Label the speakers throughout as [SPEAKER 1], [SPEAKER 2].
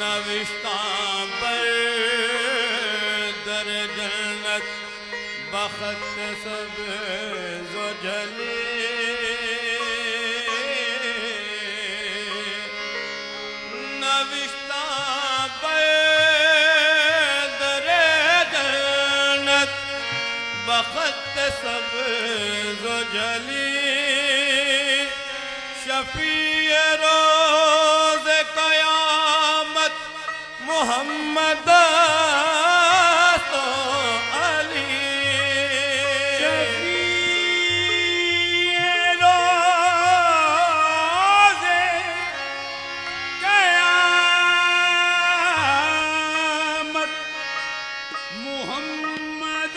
[SPEAKER 1] नविश्तां पर दर जन्नत बखत सब जो जले नविश्तां पर दर जन्नत बखत सब जो जली शफीए रोज़ क़यामत मोहम्मद तो अली शफीए रोज़ क़यामत मोहम्मद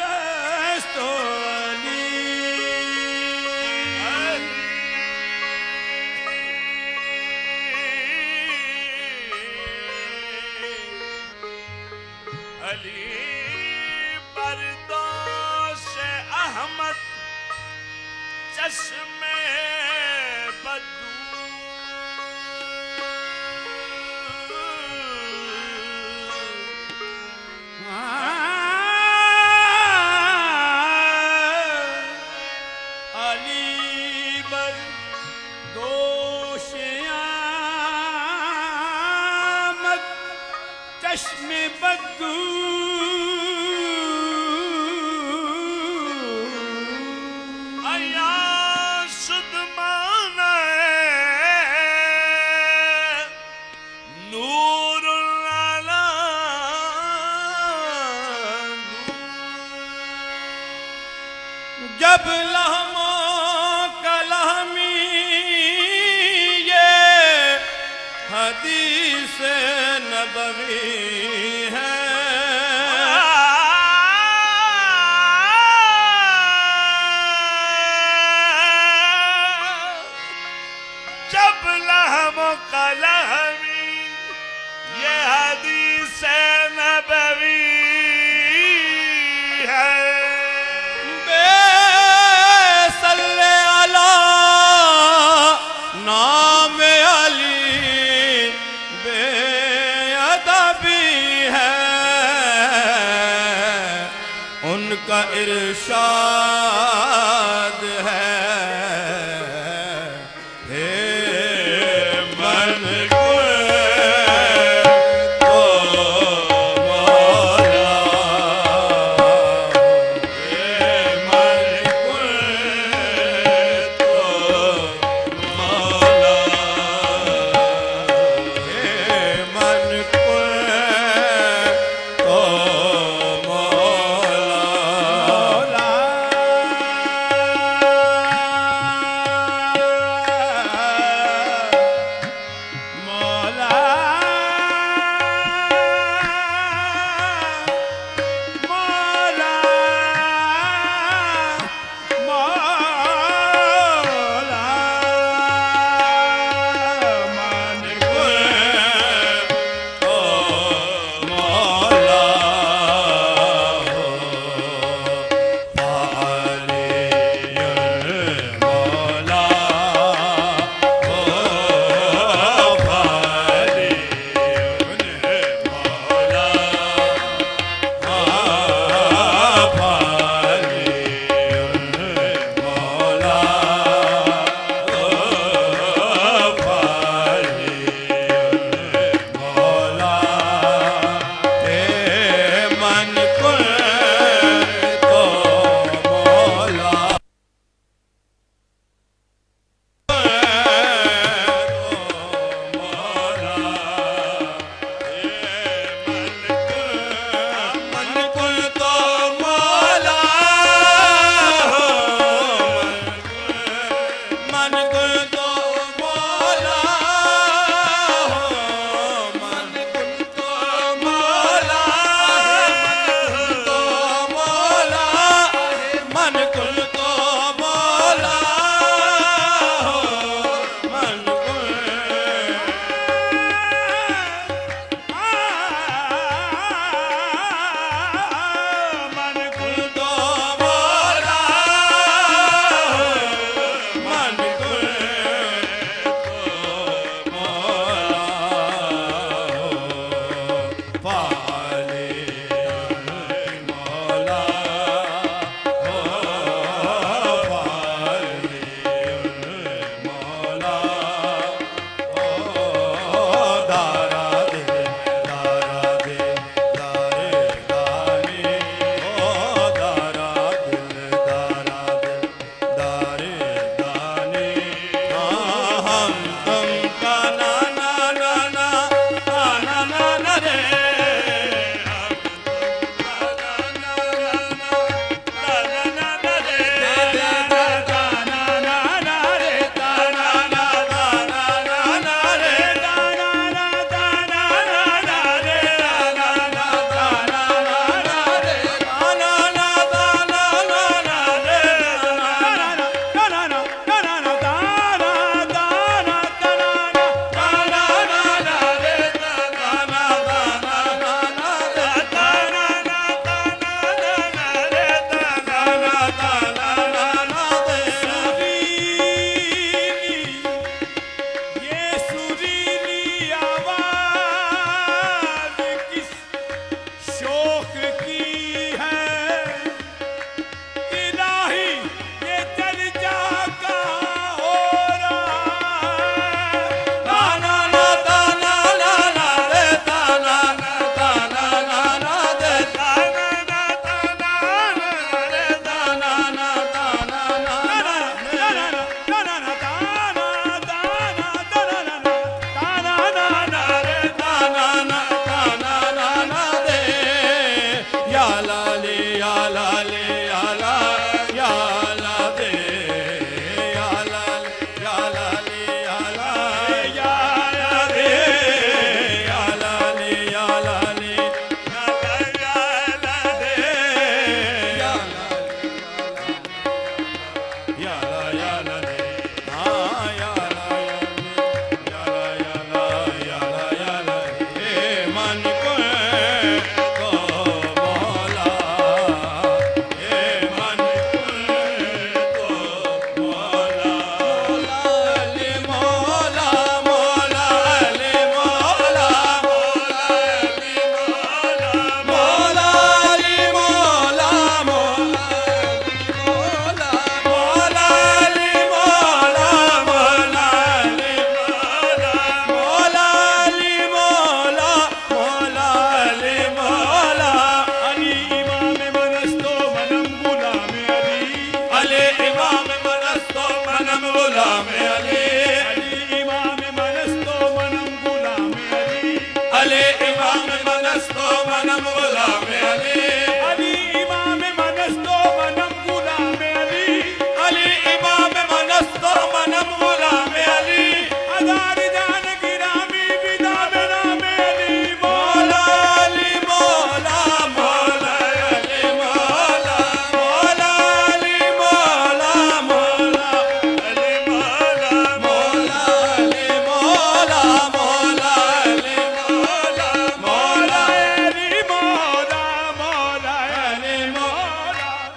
[SPEAKER 1] तो अली बरदोश अहमद चश्मे बदू अली बरदोश अहमद चश्मे बदू जब लहमो कलहमी ये हदीस नबवी है जब लहमो कलहमी ये हदीस नबवी नाम अली बेअदबी है उनका इरशाद है हे मन पाले मौला ओ पाले मौला ओ दारा दे दारे गाने ओ दारा दे दारे गाने हम तुम का ना ना ना ना ना ना ना रे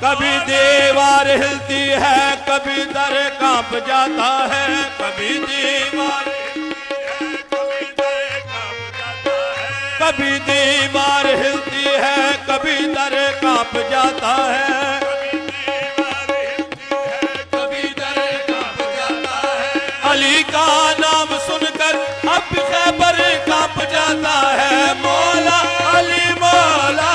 [SPEAKER 1] कभी दीवार हिलती है, कभी दर कांप जाता है, कभी दीवार कभी दीवार हिलती है, कभी दर कांप जाता है, कभी दर कांप जाता है। अली का नाम सुनकर अब खैबर कांप जाता है। मौला अली मौला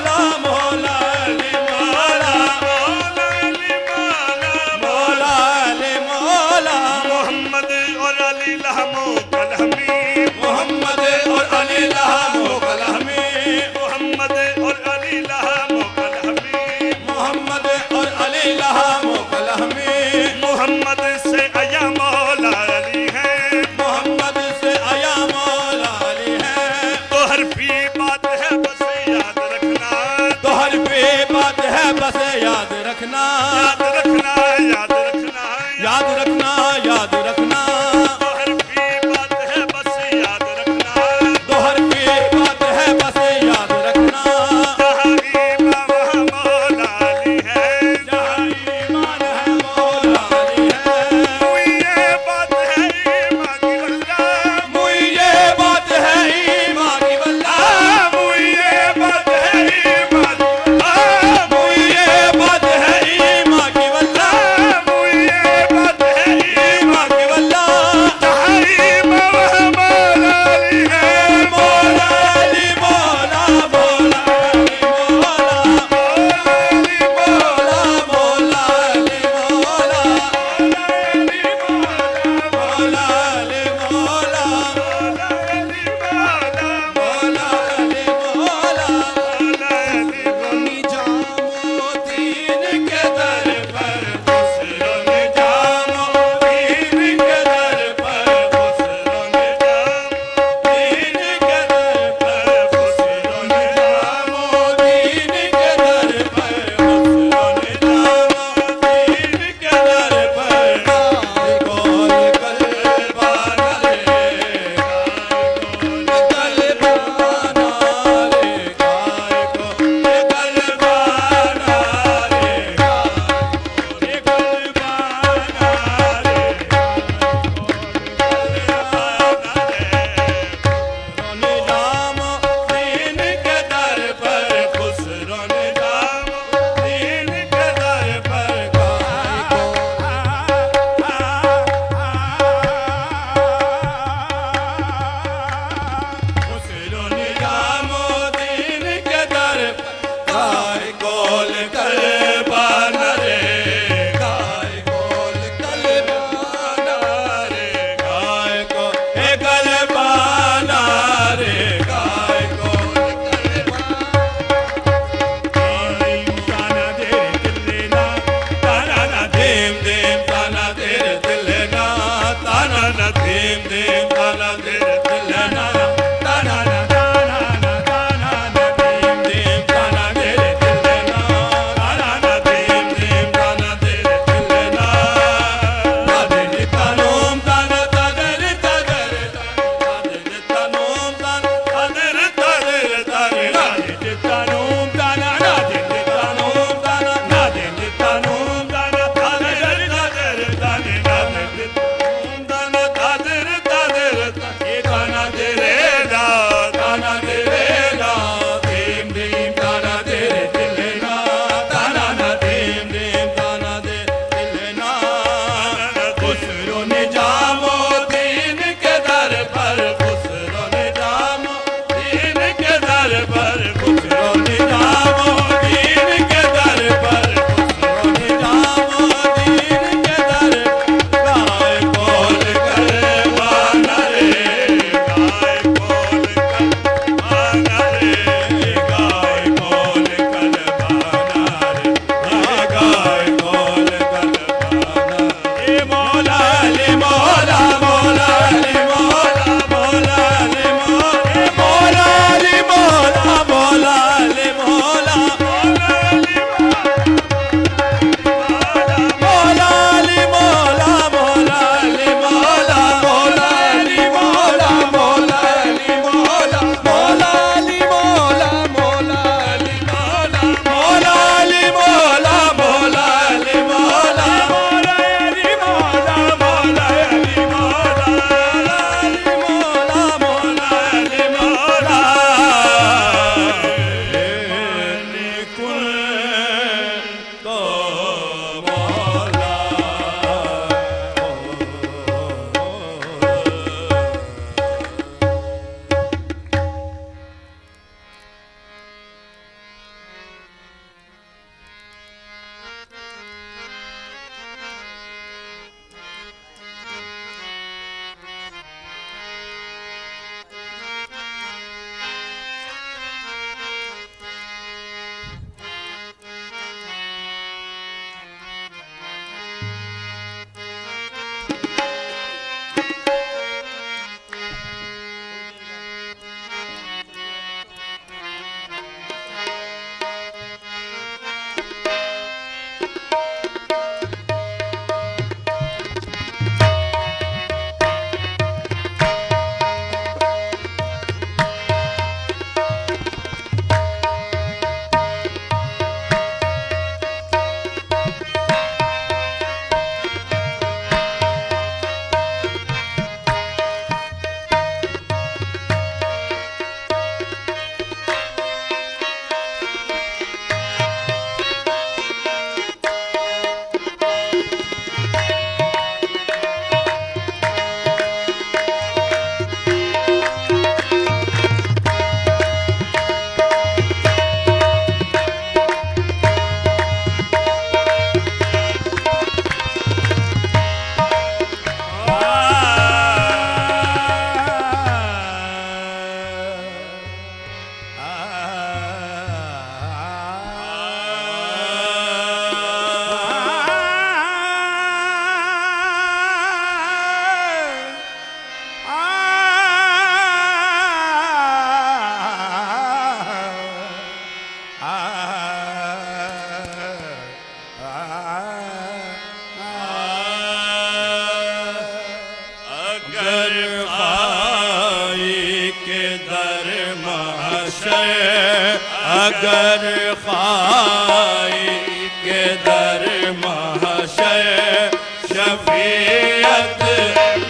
[SPEAKER 1] महशर अगर खाई के दर महशर शफीयत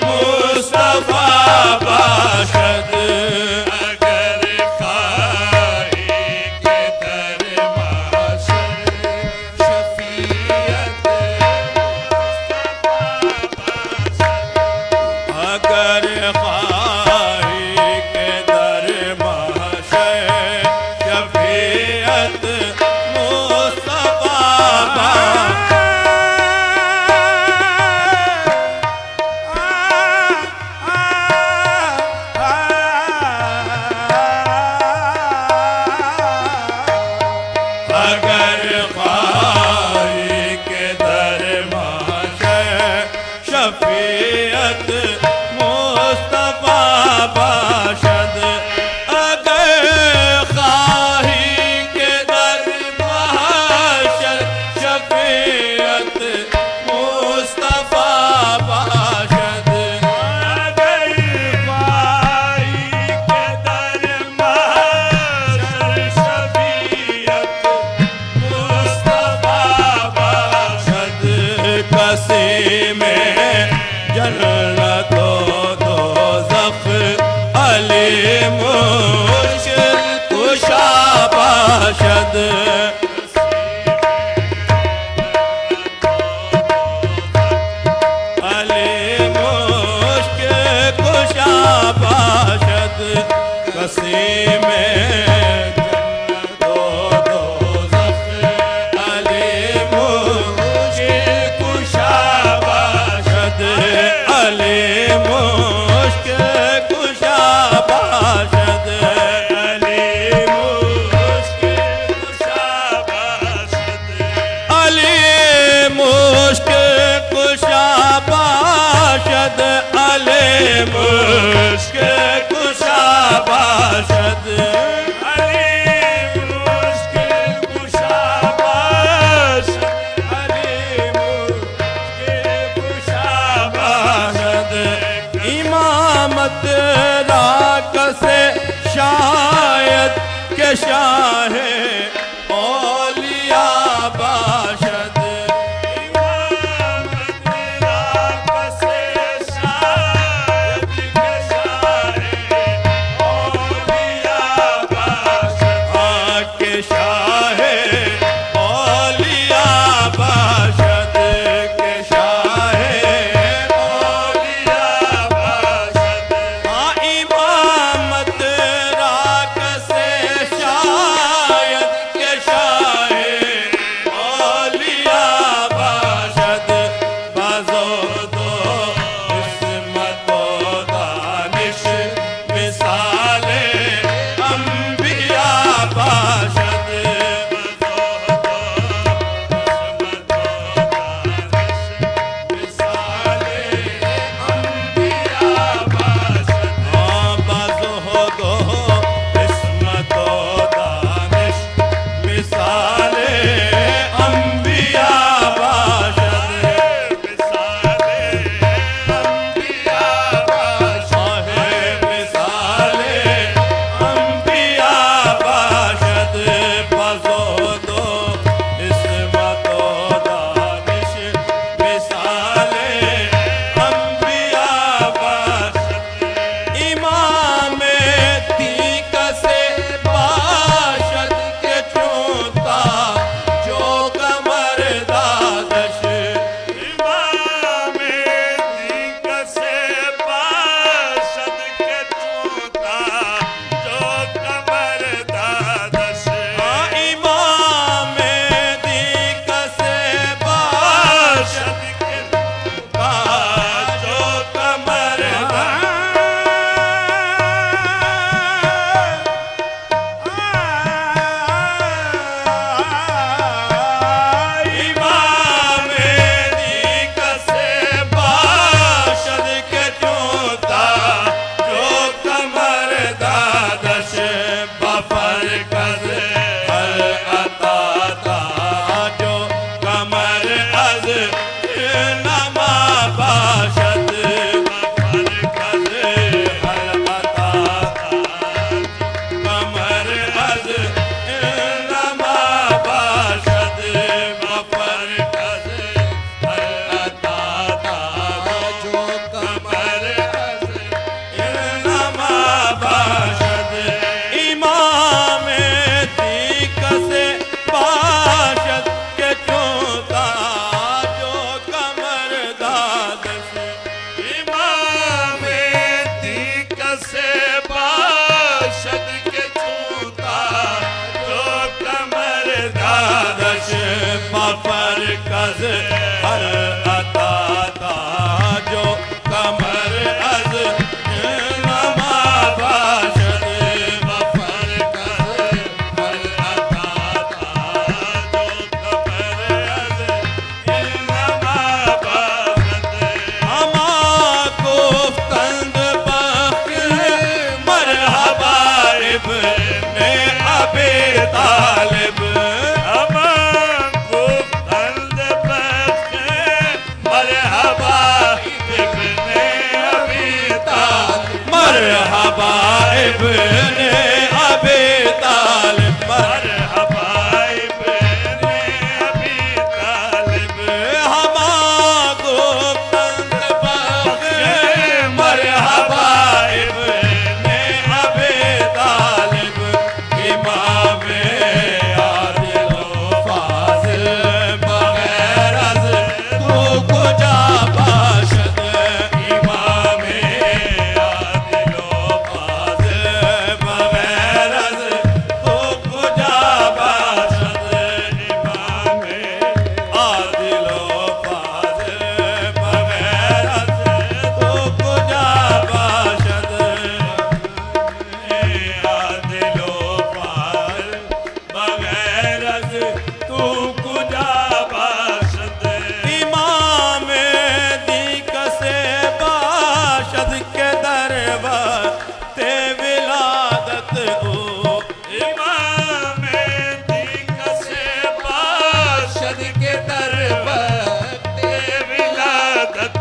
[SPEAKER 1] मुस्तफा बाशद अगर खाई के दर महशर शफीयत अगर खाई के दर महशर शफीयत मुस्तफा अगर खाई के दर महशर शफीयत मुस्तफा बाशद अगर खाई के दर महशर शफीयत मुस्तफा बाशद
[SPEAKER 2] अगर खाई के दर महशर शफीयत
[SPEAKER 1] मुस्तफा बाशद कसी में जन्नत दोज़ख अली मुश्किल कुशा बाशद अली मुश्किल कुशा बाशद कसी में जन्नत दोज़ख अली मुश्किल कुशा बाशद अली मुश्किल कुशा बाशद
[SPEAKER 2] अली मुश्किल कुशा बाशद
[SPEAKER 1] अली मुश्किल कुशा बाशद अली मुश्किल कुशा बाशद
[SPEAKER 2] अली मुश्किल कुशा बाशद अली मुश्किल कुशा
[SPEAKER 1] बाशद इमामत राक से शायद के शाह औलिया बाशद
[SPEAKER 2] इमामत राक से शायद के शाह औलिया बाशद
[SPEAKER 1] के शाह औलिया बाशद के शाह
[SPEAKER 2] औलिया बाशद
[SPEAKER 1] इमामत राक से शायद इब्ने अबी तालिब
[SPEAKER 2] मरहबा इब्ने अबी तालिब
[SPEAKER 1] हमागो कंद बख्शे
[SPEAKER 2] मरहबा
[SPEAKER 1] इब्ने अबी तालिब इमाम आदिल फाजिल बगैर अज़ तू कुजा बाशद इमाम आदिल फाजिल बगैर अज़ तू कुजा बाशद इमाम आदिल फाजिल बगैर अज़ तू कुजा बाशद
[SPEAKER 2] आदिलो पार बगैर अज़ तू कुजा बाशद
[SPEAKER 1] इमाम दी कसे बाशद के दरबार ते विलादत हो
[SPEAKER 2] इमाम दी कसे बाशद के दरबार ते विलादत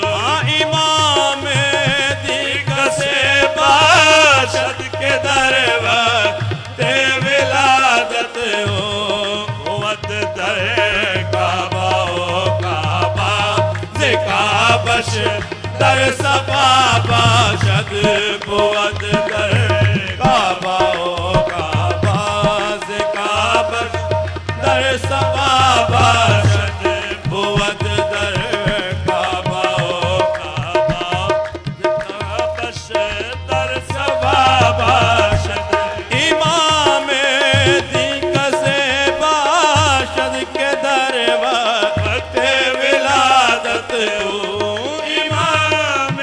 [SPEAKER 1] हाँ इमाम दी कसे
[SPEAKER 2] बाशद
[SPEAKER 1] के दरबार ते विलादत हो
[SPEAKER 2] वद दरे
[SPEAKER 1] काबा ओ काबा से काबश दर सफा बाशद बुअद दर काबा ओ काबा से काबश दर सफा बाशद बुअद दर काबा ओ काबा
[SPEAKER 2] बश दर सभा बाशद
[SPEAKER 1] इमाम दी कसे बाशद के दरबार ते विलादत हो
[SPEAKER 2] इमाम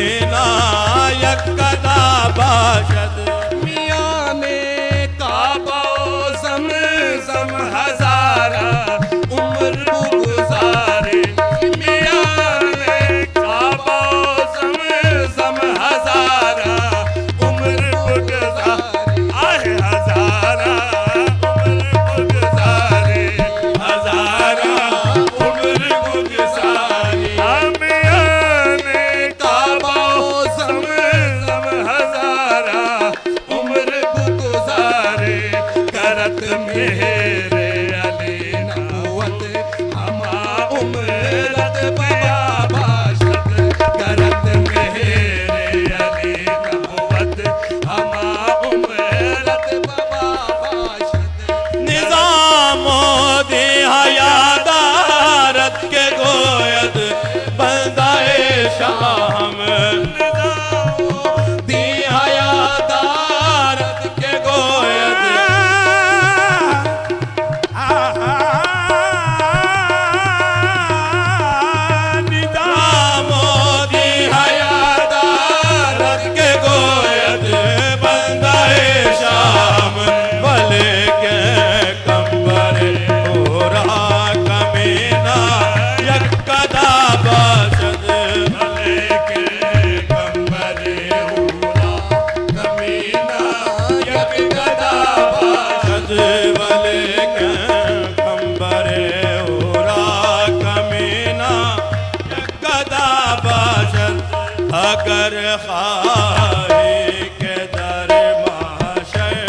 [SPEAKER 1] कमीना यकदा बाशद
[SPEAKER 2] मियाँ ने काबा ज़म हज़ारा उम्र गुज़ारे मियाँ ने काबा ज़म हज़ारा उम्र गुज़ारे आहे हज़ारा उम्र गुज़ारे हज़ारा उम्र गुज़ारे मियाँ ने काबा ज़म हज़ारा उम्र गुज़ारे करत मेरे अली नबूवत हमा उम्रत बाशद करत मेरे अली नबूवत हमा उम्रत बाशद
[SPEAKER 1] निजामो दी हयादारत के गोयद बंदाए शाम
[SPEAKER 2] दी हयादारत
[SPEAKER 1] के गोयद निजामो दी हयादारत के गोयद बंदाए शाम भले के कंबर ओरा कमीना यकदा बाशद
[SPEAKER 2] भले के कंबरे उरा कमीना यकदा बाशद
[SPEAKER 1] भले के कंबरे ओरा कमीना यकदा बाशद अगर खाही के दर माशर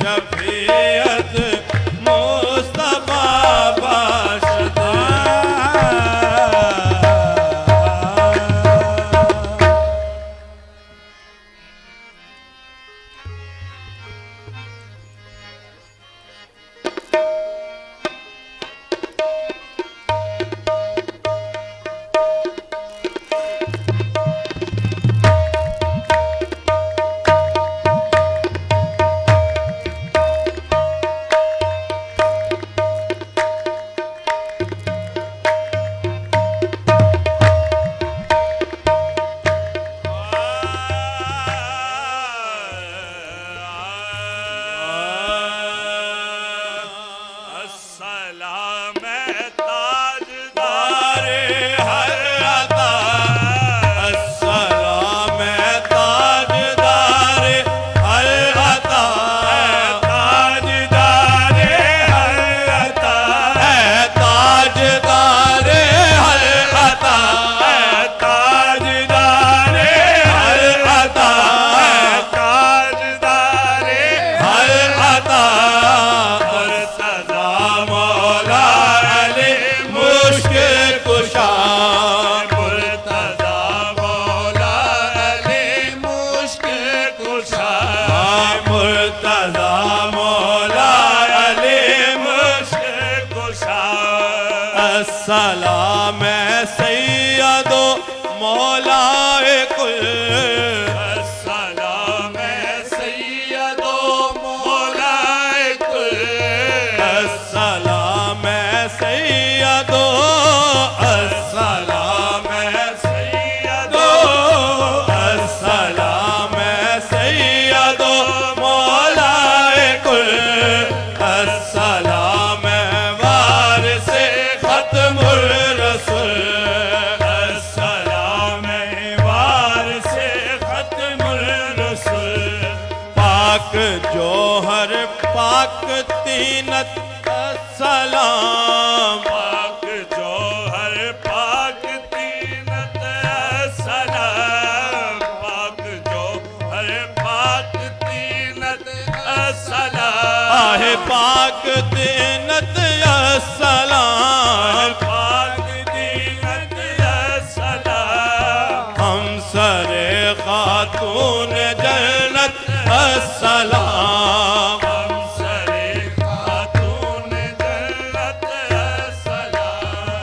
[SPEAKER 1] शफीयत मुस्तफा बाशद
[SPEAKER 2] अस्सलाम ताजदारे हर अता
[SPEAKER 1] अस्सलाम ताजदारे हर अता
[SPEAKER 2] ताजदारे हर अता
[SPEAKER 1] ताजदारे हर अता
[SPEAKER 2] ताजदारे
[SPEAKER 1] हर अता
[SPEAKER 2] ताजदारे
[SPEAKER 1] हर अता
[SPEAKER 2] मुर्तज़ा
[SPEAKER 1] मौला अली मुश्किल कुशा
[SPEAKER 2] मुर्तज़ा मौला अली मुश्किल कुशा
[SPEAKER 1] मुर्तज़ा मौला अली
[SPEAKER 2] मुश्किल कुशा
[SPEAKER 1] अस्सलाम सैयदो मौलाए कुल
[SPEAKER 2] अस्सलाम सैयदो मौलाए कुल
[SPEAKER 1] अस्सलाम सैयदो अस्सलाम
[SPEAKER 2] सैयदो
[SPEAKER 1] अस्सलाम सैयदो मौलाए कुल अस्सलाम वारिसे खत्मुर रसूल
[SPEAKER 2] अस्सलाम वारिसे खत्मुर रसूल
[SPEAKER 1] पाक जोहर पाक तीनत सलाम
[SPEAKER 2] पाक जोहर पाक तीनत सलाम पाक जोहर पाक तीनत सलाम
[SPEAKER 1] आहे पाक तीनत सलाम
[SPEAKER 2] पाक तीनत सलाम
[SPEAKER 1] हम सरे खातून जन्नत सलाम
[SPEAKER 2] हम सरे खातून जन्नत सलाम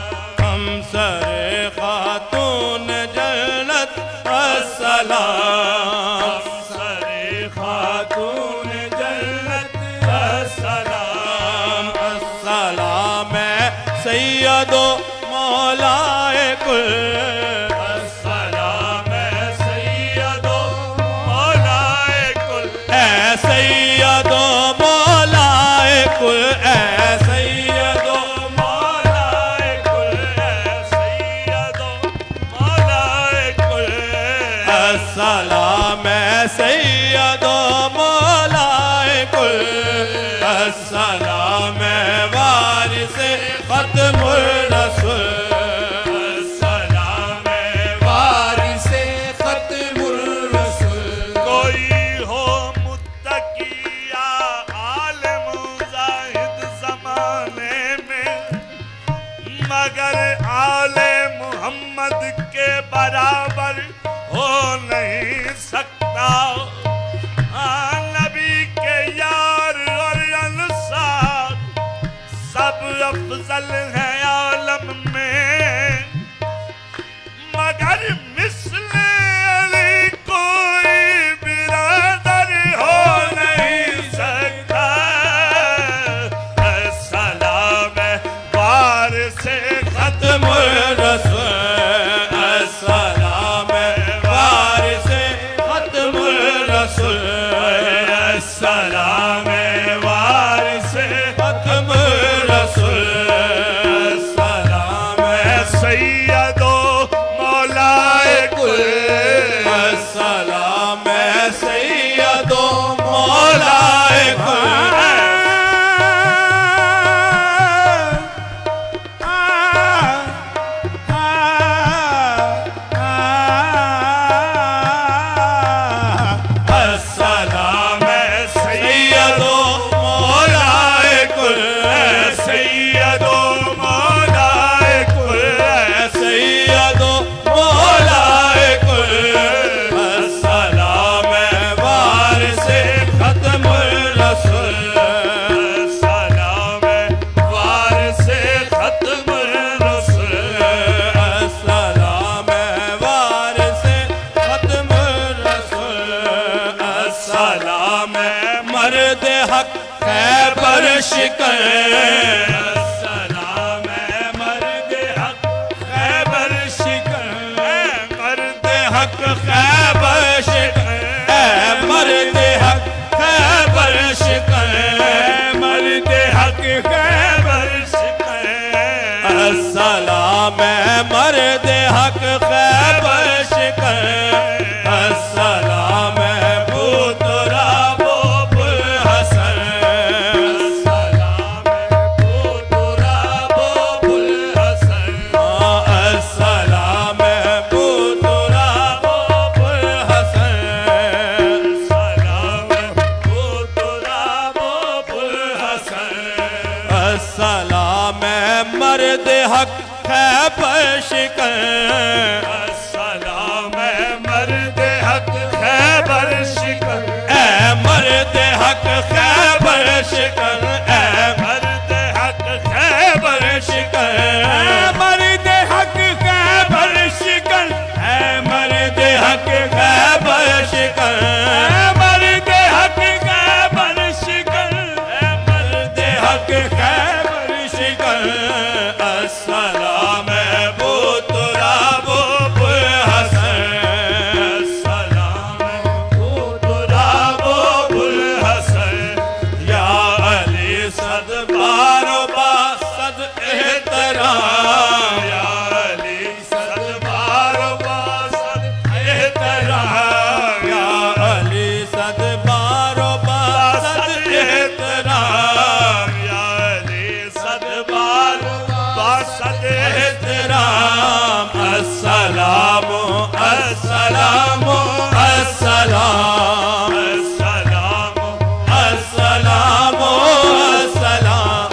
[SPEAKER 1] हम सरे खातून जन्नत सलाम
[SPEAKER 2] सरे खातून जन्नत सलाम
[SPEAKER 1] सलाम सैयदो मौलाए कुल
[SPEAKER 2] सलाम
[SPEAKER 1] अस्सलाम सैयदो मौलाए कुल, अस्सलाम वारिस खत्मुर रसूल, अस्सलाम वारिस खत्मुर रसूल।
[SPEAKER 2] कोई हो मुत्तकी या आलिम जाहिद ज़माने में, मगर आले मोहम्मद के बराबर हो नहीं सकता। नबी के यार और अंसार सब अफजल है आलम में, मगर मिस्ले अली कोई बिरादर हो नहीं सकता। सलाम वारिस
[SPEAKER 1] खत्मुर रसूल, अस्सलाम वारिस खत्मुर रसूल,
[SPEAKER 2] सलाम वारिस
[SPEAKER 1] खत्मुर रसूल, अस्सलाम
[SPEAKER 2] सैयदो मौलाए कुल,
[SPEAKER 1] अस्सलाम सैयदो मौलाए कुल।
[SPEAKER 2] सलाम
[SPEAKER 1] सैयदो मौलाए कुल,
[SPEAKER 2] सैयदो मौलाए कुल,
[SPEAKER 1] सैयदो मौलाए कुल, अस्सलाम वारिस खत्मुर रसूल,
[SPEAKER 2] सलाम वारिस खत्मुर रसूल,
[SPEAKER 1] अस्सलाम वारिस खत्मुर रसूल, अस्सलाम मर्द हक खैबर शिकन,
[SPEAKER 2] सलाम मर्द हक खैबर शिकन,
[SPEAKER 1] मर्द हक खैबर शिकन, मर्द हक खैबर शिकन,
[SPEAKER 2] मर्द हक खैबर शिकन,
[SPEAKER 1] अस्सलाम मर्द हक खैबर शिकन, अस्सलाम बूतरा बुल हसन,
[SPEAKER 2] सलाम बूतरा बुल हसन,
[SPEAKER 1] अस्सलाम बूतरा बुल हसन,
[SPEAKER 2] सलाम बूतरा बुल हसन,
[SPEAKER 1] अस्सलाम मर्द हक खैबर शिकन,
[SPEAKER 2] सलाम मर्द हक खैबर शिकन,
[SPEAKER 1] मर्द हक खैबर शिकन,
[SPEAKER 2] मर्द हक खैबर
[SPEAKER 1] शिकन,
[SPEAKER 2] मर्द हक खैबर शिकन,
[SPEAKER 1] मर्द हक खैबर शिकन,
[SPEAKER 2] मर्द हक खैबर शिकन,
[SPEAKER 1] मर्द हक खैबर शिकन, अस्सलाम बूतरा बुल हसन,
[SPEAKER 2] सलाम बूतरा बुल हसन,
[SPEAKER 1] या अली सद बारो बासद एहतराम,
[SPEAKER 2] या अली सदबार बासद एहतराम,
[SPEAKER 1] या अली सद बारो बासद एहतराम,
[SPEAKER 2] या अली सदबार बासद
[SPEAKER 1] एहतराम, अस्सलाम अस्सलाम अस्सलाम,
[SPEAKER 2] सलाम
[SPEAKER 1] अस्सलाम अस्सलाम,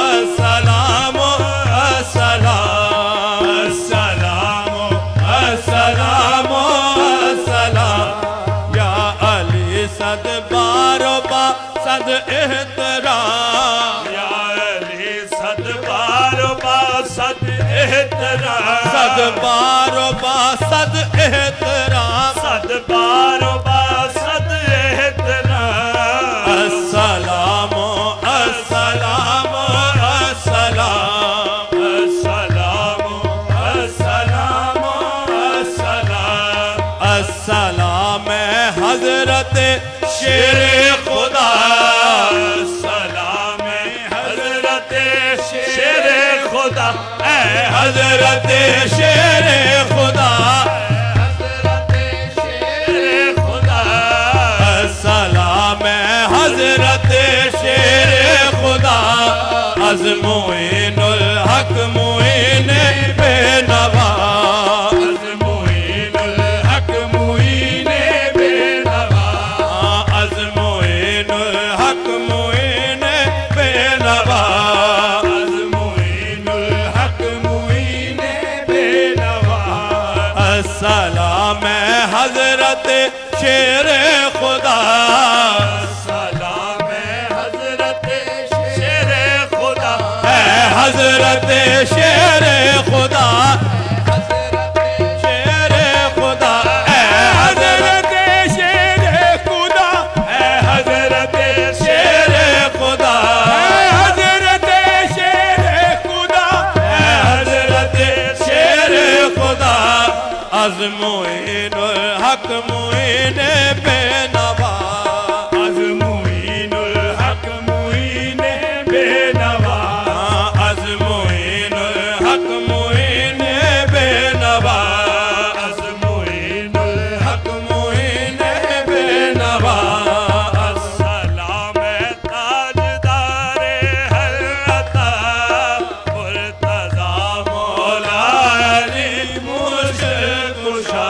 [SPEAKER 1] अस्सलाम अस्सलाम अस्सलाम, अस्सलाम अस्सलाम, या अली सद बारो बासद एहतराम,
[SPEAKER 2] या अली सदबार बासद एहतराम,
[SPEAKER 1] सद बारो बासद एहतराम,
[SPEAKER 2] सदबार बासद एहतराम,
[SPEAKER 1] अस्सलाम अस्सलाम अस्सलाम,
[SPEAKER 2] सलाम सलाम सलाम,
[SPEAKER 1] अस्सलाम हजरत शेर खुदा,
[SPEAKER 2] सलाम हजरत शेर खुदा,
[SPEAKER 1] हजरत शेर खुदा, अस्सलाम हजरत शेर खुदा,
[SPEAKER 2] सलाम हजरत शेर खुदा,
[SPEAKER 1] है हजरत शेर खुदा, शेर खुदा, है हजरत शेर खुदा, है हजरत शेर खुदा, है हजरत शेर खुदा, है हजरत शेर खुदा। अज़मुइनुल हक मुइन बेनवा,
[SPEAKER 2] अज़मुइनुल हक मुइन बेनवा,
[SPEAKER 1] अज़मुइनुल हक मुइन बेनवा,
[SPEAKER 2] अज़मुइनुल
[SPEAKER 1] हक मुइन बेनवा।
[SPEAKER 2] अस्सलाम ताजदारे हज़रत मुर्तज़ा
[SPEAKER 1] मौला अली मुश्किल कुशा।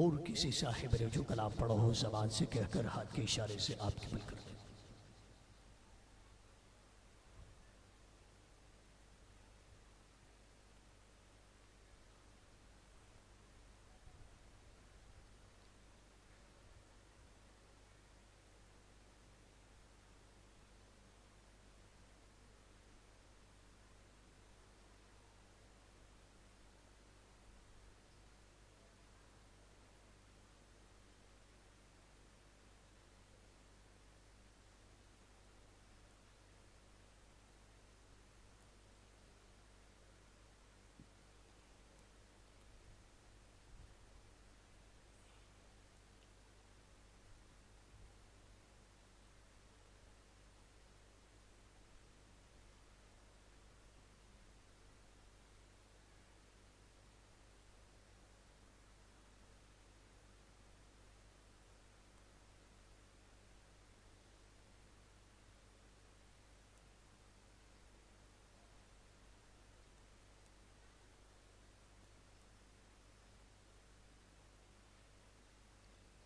[SPEAKER 3] और किसी साहिब ने जो कलाम पढ़ो हो ज़बान से कहकर हाथ के इशारे से आप कबूल कर दें।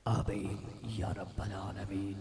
[SPEAKER 3] आमीन या रब्बल आलमीन।